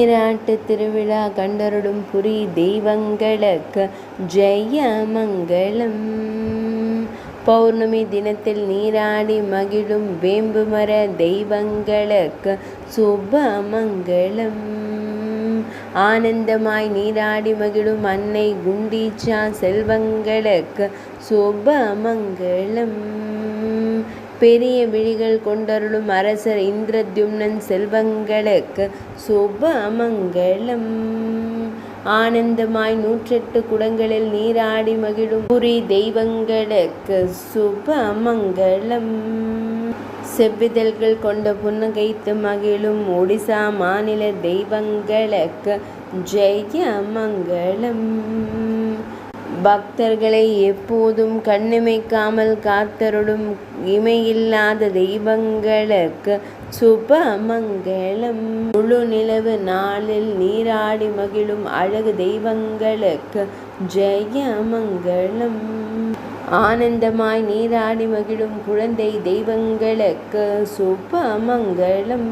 நீராட்டு திருவிழா கண்டருடும் புரி தெய்வங்களுக்கு ஜெய மங்களம். பௌர்ணமி தினத்தில் நீராடி மகிழும் வேம்புமர தெய்வங்களுக்கு சுப மங்களம். ஆனந்தமாய் நீராடி மகிழும் அன்னை குண்டீச்சா செல்வங்களுக்கு சுப மங்களம். பெரிய விழிகள் கொண்டருளும் அரசர் இந்திரத்யும்னன் செல்வங்களுக்கு சுப மங்களம். ஆனந்தமாய் 108 குடங்களில் நீராடி மகிழும் புரி தெய்வங்களுக்கு சுப மங்களம். செவ்விதழ்கள் கொண்ட புன்னகைத்து மகிழும் ஒடிசா மாநில தெய்வங்களுக்கு ஜெய மங்களம். பக்தர்களை எப்போதும் கண்ணிமைக்காமல் காத்தருளும் இமையில்லாத தெய்வங்களுக்கு சுப மங்களம். முழு நிலவு நாளில் நீராடி மகிழும் அழகு தெய்வங்களுக்கு ஜெய மங்களம். ஆனந்தமாய் நீராடி மகிழும் குழந்தை தெய்வங்களுக்கு சுப மங்களம்.